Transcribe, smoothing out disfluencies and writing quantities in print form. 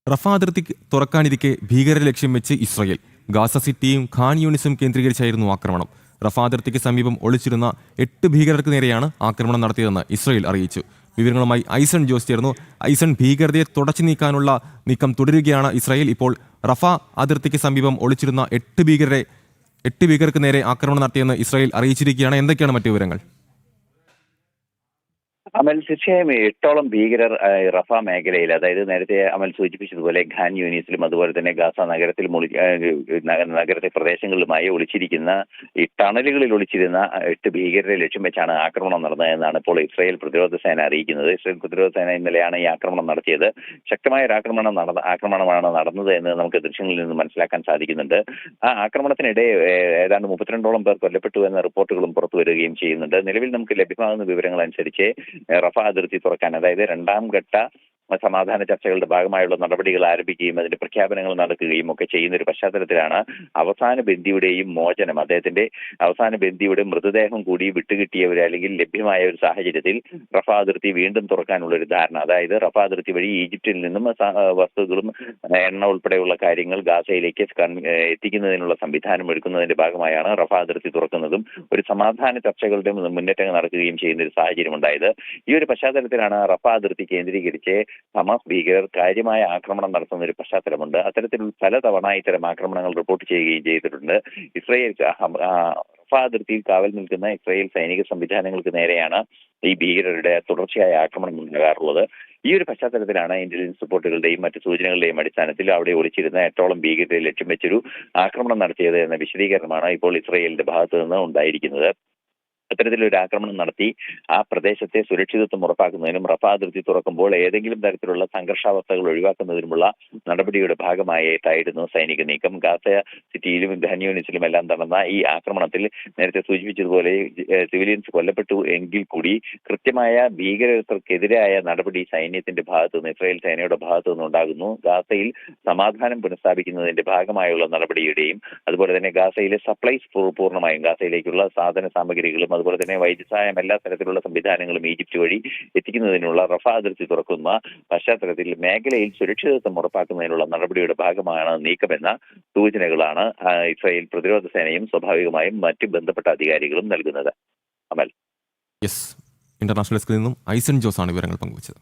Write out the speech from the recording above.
റഫ അതിർത്തി തുറക്കാനിരിക്കെ ഭീകരരെ ലക്ഷ്യം വെച്ച് ഇസ്രയേൽ. ഗാസ സിറ്റിയും ഖാൻ യൂണിസും കേന്ദ്രീകരിച്ചായിരുന്നു ആക്രമണം. റഫ അതിർത്തിക്ക് സമീപം ഒളിച്ചിരുന്ന 8 ഭീകരർക്ക് നേരെയാണ് ആക്രമണം നടത്തിയതെന്ന് ഇസ്രയേൽ അറിയിച്ചു. വിവരങ്ങളുമായി ഐസൺ ജോസ് ചേർന്നു. ഐസൺ, ഭീകരതയെ തുടച്ചു നീക്കാനുള്ള നീക്കം തുടരുകയാണ് ഇസ്രയേൽ. ഇപ്പോൾ റഫ അതിർത്തിക്ക് സമീപം ഒളിച്ചിരുന്ന 8 ഭീകരർക്ക് നേരെ ആക്രമണം നടത്തിയെന്ന് ഇസ്രയേൽ അറിയിച്ചിരിക്കുകയാണ്. എന്തൊക്കെയാണ് മറ്റു വിവരങ്ങൾ? അമൽ, തീർച്ചയായും 8ഓളം ഭീകരർ റഫ മേഖലയിൽ, അതായത് നേരത്തെ അമൽ സൂചിപ്പിച്ചതുപോലെ ഖാൻ യൂണിസിലും അതുപോലെ തന്നെ ഗാസ നഗരത്തിലും നഗരത്തെ പ്രദേശങ്ങളിലുമായി ഒളിച്ചിരിക്കുന്ന ഈ ടണലുകളിൽ ഒളിച്ചിരുന്ന 8 ഭീകരരെ ലക്ഷ്യം വെച്ചാണ് ആക്രമണം നടന്നതെന്നാണ് ഇപ്പോൾ ഇസ്രായേൽ പ്രതിരോധ സേന അറിയിക്കുന്നത്. ഇസ്രായേൽ പ്രതിരോധ സേന ഇന്നലെയാണ് ഈ ആക്രമണം നടത്തിയത്. ശക്തമായ ഒരു ആക്രമണമാണ് നടന്നത് എന്ന് നമുക്ക് ദൃശ്യങ്ങളിൽ നിന്ന് മനസ്സിലാക്കാൻ സാധിക്കുന്നുണ്ട്. ആ ആക്രമണത്തിനിടെ ഏതാണ്ട് 32ഓളം പേർ കൊല്ലപ്പെട്ടു എന്ന റിപ്പോർട്ടുകളും പുറത്തു വരികയും ചെയ്യുന്നുണ്ട്. നിലവിൽ നമുക്ക് ലഭ്യമാകുന്ന വിവരങ്ങൾ അനുസരിച്ച് റഫ അതിർത്തി തുറക്കാൻ, അതായത് 2ാം ഘട്ട സമാധാന ചർച്ചകളുടെ ഭാഗമായുള്ള നടപടികൾ ആരംഭിക്കുകയും അതിന്റെ പ്രഖ്യാപനങ്ങൾ നടക്കുകയും ഒക്കെ ചെയ്യുന്ന ഒരു പശ്ചാത്തലത്തിലാണ് അവസാന ബന്ദിയുടെയും മോചനം, അദ്ദേഹത്തിന്റെ അവസാന ബന്ദിയുടെ മൃതദേഹം കൂടി വിട്ടുകിട്ടിയവർ അല്ലെങ്കിൽ ലഭ്യമായ ഒരു സാഹചര്യത്തിൽ റഫ അതിർത്തി വീണ്ടും തുറക്കാനുള്ള ഒരു ധാരണ, അതായത് റഫ അതിർത്തി വഴി ഈജിപ്തിൽ നിന്നും വസ്തുക്കളും എണ്ണ ഉൾപ്പെടെയുള്ള കാര്യങ്ങൾ ഗാസയിലേക്ക് എത്തിക്കുന്നതിനുള്ള സംവിധാനം ഒരുക്കുന്നതിന്റെ ഭാഗമായാണ് റഫ അതിർത്തി തുറക്കുന്നതും ഒരു സമാധാന ചർച്ചകളുടെ മുന്നേറ്റങ്ങൾ നടക്കുകയും ചെയ്യുന്ന ഒരു സാഹചര്യം ഉണ്ടായത്. ഈ ഒരു പശ്ചാത്തലത്തിലാണ് റഫ അതിർത്തി കേന്ദ്രീകരിച്ച് ഹമാസ് ഭീകരർ കാര്യമായ ആക്രമണം നടത്തുന്ന ഒരു പശ്ചാത്തലമുണ്ട്. അത്തരത്തിൽ പലതവണ ഇത്തരം ആക്രമണങ്ങൾ റിപ്പോർട്ട് ചെയ്യുകയും ചെയ്തിട്ടുണ്ട്. ഇസ്രായേൽ റഫ അതിർത്തിയിൽ കാവൽ നിൽക്കുന്ന ഇസ്രായേൽ സൈനിക സംവിധാനങ്ങൾക്ക് നേരെയാണ് ഈ ഭീകരരുടെ തുടർച്ചയായ ആക്രമണം ഉണ്ടാകാറുള്ളത്. ഈ ഒരു പശ്ചാത്തലത്തിലാണ് ഇന്റലിജൻസ് റിപ്പോർട്ടുകളുടെയും മറ്റു സൂചനകളുടെയും അടിസ്ഥാനത്തിൽ അവിടെ ഒളിച്ചിരുന്ന 8ഓളം ഭീകരരെ ലക്ഷ്യം വെച്ചൊരു ആക്രമണം നടത്തിയത് എന്ന വിശദീകരണമാണ് ഇപ്പോൾ ഇസ്രായേലിന്റെ ഭാഗത്തു നിന്ന് ഉണ്ടായിരിക്കുന്നത്. അത്തരത്തിലൊരു ആക്രമണം നടത്തി ആ പ്രദേശത്തെ സുരക്ഷിതത്വം ഉറപ്പാക്കുന്നതിനും റഫ അതിർത്തി തുറക്കുമ്പോൾ ഏതെങ്കിലും തരത്തിലുള്ള സംഘർഷാവസ്ഥകൾ ഒഴിവാക്കുന്നതിനുമുള്ള നടപടിയുടെ ഭാഗമായിട്ടായിരുന്നു സൈനിക നീക്കം. ഗാസ സിറ്റിയിലും ഖാൻ യൂണിസിലും എല്ലാം നടന്ന ഈ ആക്രമണത്തിൽ നേരത്തെ സൂചിപ്പിച്ചതുപോലെ സിവിലിയൻസ് കൊല്ലപ്പെട്ടു എങ്കിൽ കൂടി കൃത്യമായ ഭീകരർക്കെതിരായ നടപടി സൈന്യത്തിന്റെ ഭാഗത്തു നിന്ന്, ഇസ്രായേൽ സേനയുടെ ഭാഗത്തു നിന്ന് ഉണ്ടാകുന്നു. ഗാസയിൽ സമാധാനം പുനഃസ്ഥാപിക്കുന്നതിന്റെ ഭാഗമായുള്ള നടപടിയുടെയും അതുപോലെ തന്നെ ഗാസയിലെ സപ്ലൈസ് പൂർണ്ണമായും ഗാസയിലേക്കുള്ള സാധന സാമഗ്രികളും അതുപോലെ തന്നെ വൈദ്യസഹായം എല്ലാ തരത്തിലുള്ള സംവിധാനങ്ങളും ഈജിപ്റ്റ് വഴി എത്തിക്കുന്നതിനുള്ള റഫ അതിർത്തി തുറക്കുന്ന പശ്ചാത്തലത്തിൽ മേഖലയിൽ സുരക്ഷിതത്വം ഉറപ്പാക്കുന്നതിനുള്ള നടപടിയുടെ ഭാഗമാണ് നീക്കമെന്ന സൂചനകളാണ് ഇസ്രായേൽ പ്രതിരോധ സേനയും സ്വാഭാവികമായും മറ്റ് ബന്ധപ്പെട്ട അധികാരികളും നൽകുന്നത്. അമൽ, ഇന്റർനാഷണൽ ഡെസ്കിൽ നിന്നും ഐസൺ ജോസ് ആണ് വിവരങ്ങൾ പങ്കുവച്ചത്.